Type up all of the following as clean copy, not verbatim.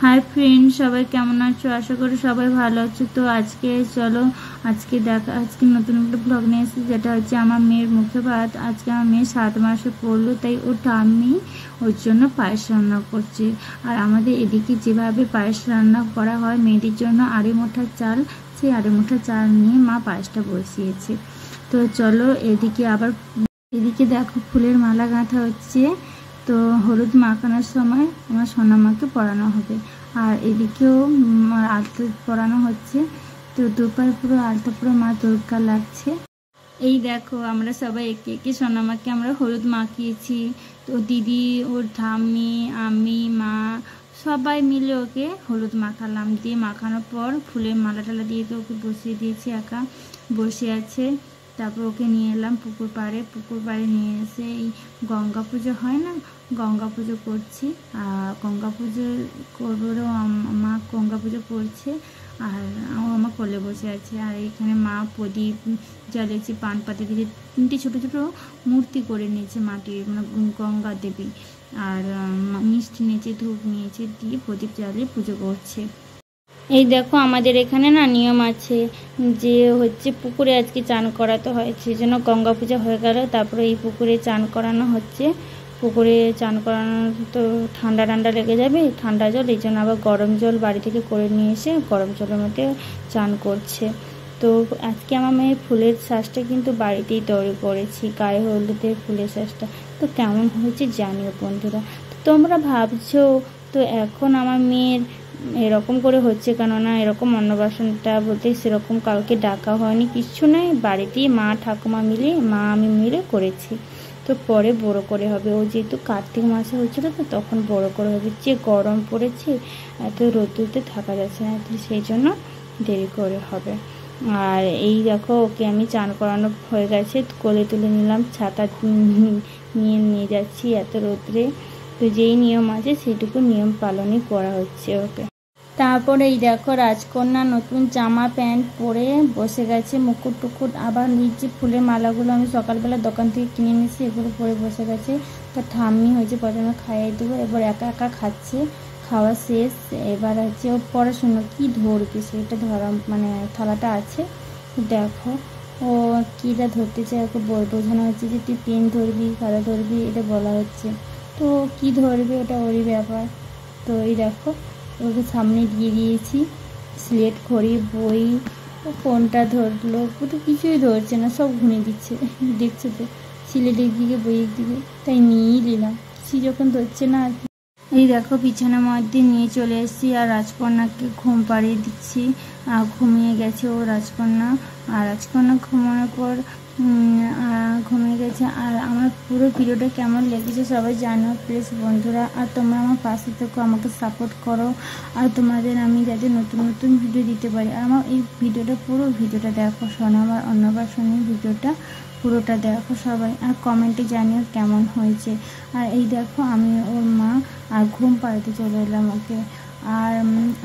Hi friend, সবাই কেমন আছো? আশা করি সবাই ভালো আছো। তো আজকে চলো আজকে নতুন একটা ব্লগ নিয়ে এসেছি, যেটা হচ্ছে আমার মেয়ের মুখে ভাত। আজকে আমার মেয়ে 7 মাসে পড়লো, তাই ওর ঠাম্মি ওর জন্য পায়েস রান্না করছে। আর আমাদের এদিকে যেভাবে পায়েস রান্না করা হয় মেয়েটির জন্য, আড়ি মুঠা চাল, সেই আড়ি মুঠা চাল নিয়ে মা পায়েসটা বসিয়েছে। তো চলো এদিকে দেখো ফুলের মালা গাঁথা হচ্ছে। তো হলুদ মাখানোর সময় আমার সোনামাকে পরানো হবে। আর এদিকেও আলতা পরানো হচ্ছে। তো দুপায়ে পুরো আলতা, পুরো মা দুর্গা লাগছে। এই দেখো আমরা সবাই একে একে সোনামাকে আমরা হলুদ মাখিয়েছি। তো দিদি, ওর ঠাম্মি, আমি, মা সবাই মিলে ওকে হলুদ মাখালাম। দিয়ে মাখানোর পর ফুলের মালা টালা দিয়ে তো ওকে বসিয়ে দিয়েছি, একা বসে আছে। তারপর ওকে নিয়ে এলাম পুকুর পাড়ে নিয়ে এসে এই গঙ্গা পুজো হয় না, গঙ্গা পুজো করছি। আর গঙ্গা পুজো করবো, মা গঙ্গা পুজো করছে আর আমার কোলে বসে আছে। আর এখানে মা প্রদীপ জ্বালিয়েছে, পান পাতা দিয়ে 3টে ছোটো ছোটো মূর্তি করে নিয়েছে মাটির, মানে গঙ্গা দেবী। আর মিষ্টি নিয়েছে, ধূপ নিয়েছে, দিয়ে প্রদীপ জ্বালিয়ে পুজো করছে। এই দেখো আমাদের এখানে না নিয়ম আছে যে হচ্ছে পুকুরে আজকে চান করাতে হয়, সেই জন্য গঙ্গা পূজা হয়ে গেল, তারপরে এই পুকুরে চান করানো হচ্ছে। পুকুরে চান করানো তো ঠান্ডা ঠান্ডা লেগে যাবে, ঠান্ডা জল, এই জন্য আবার গরম জল বাড়ি থেকে করে নিয়ে এসে গরম জলের মধ্যে চান করছে। তো আজকে আমার মেয়ে ফুলের শ্বাসটা কিন্তু বাড়িতেই তৈরি করেছি, গায়ে হলুদের ফুলের শ্বাসটা। তো কেমন হয়েছে জানিও বন্ধুরা। তো তোমরা ভাবছো তো এখন আমার মেয়ের এরকম করে হচ্ছে কেননা, এরকম অন্নপ্রাশনটা বলতে সেরকম কাউকে ডাকা হয়নি, কিচ্ছু নয়, বাড়িতেই মা ঠাকুমা মিলে, মা আমি মিলে করেছি। তো পরে বড় করে হবে, ও যেহেতু কার্তিক মাসে হচ্ছিলো তো তখন বড় করে হবে। যে গরম পড়েছে, এত রোদ্দুরতে থাকা যাচ্ছে না, সেই জন্য দেরি করে হবে। আর এই দেখো ওকে আমি চান করানো হয়ে গেছে, কোলে তুলে নিলাম, ছাতা নিয়ে যাচ্ছি এত রোদ্রে। তো যেই নিয়ম আছে সেইটুকু নিয়ম পালনই করা হচ্ছে ওকে। তারপরে এই দেখো রাজকন্যা নতুন জামা প্যান্ট পরে বসে গেছে, মুকুট টুকুট আবার নিচে ফুলের মালাগুলো আমি সকালবেলা দোকান থেকে কিনে নিয়েছি, এগুলো পরে বসে গেছে। তার ঠাম্মি হয়েছে প্রথমে খাইয়ে দেবো, এবার একা একা খাচ্ছে, খাওয়া শেষ। এবার হচ্ছে ও পড়াশুনো কি ধরবে সেটা ধরা, মানে থালাটা আছে দেখো ও কীটা ধরতে চায়, ওকে বোঝানো হচ্ছে যে তুই পেন ধরবি, খাতা ধরবি, এটা বলা হচ্ছে। তো কি ধরবে ওটা ওরই ব্যাপার। তো এই দেখো ওকে সামনে দিয়ে দিয়েছি স্লেট, খড়ি, বই। ও কোনটা ধরলো, ও তো কিছুই ধরছে না, সব ঘুরে দিচ্ছে, দেখছো তো, স্লেটের দিকে বইয়ের দিকে, তাই নিয়েই নিলাম, কিছু যখন ধরছে না আর কি। এই দেখো বিছানার মধ্যে নিয়ে চলে এসেছি আর রাজকন্যাকে ঘুম পাড়িয়ে দিচ্ছি। ঘুমিয়ে গেছে ও রাজকন্যা। আর রাজকন্যা ঘুমানোর পর ঘুমিয়ে গেছে। আর আমার পুরো ভিডিওটা কেমন লেগেছে সবাই জানো প্লিজ বন্ধুরা। আর তোমরা আমার পাশে থেকো, আমাকে সাপোর্ট করো। আর তোমাদের আমি যাতে নতুন নতুন ভিডিও দিতে পারি। আর আমার এই ভিডিওটা পুরো ভিডিওটা দেখো, আমার অন্নপ্রাশনের ভিডিওটা পুরোটা দেখো সবাই। আর কমেন্টে জানিও কেমন হয়েছে। আর এই দেখো আমি ওর মা, আর ঘুম পাড়াতে চলে এলাম ওকে। আর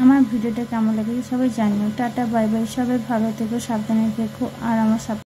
আমার ভিডিওটা কেমন লেগেছে সবাই জানিও। টাটা, বাই বাই, সবাই ভালো থেকো, সাবধানে থেকো। আর আমার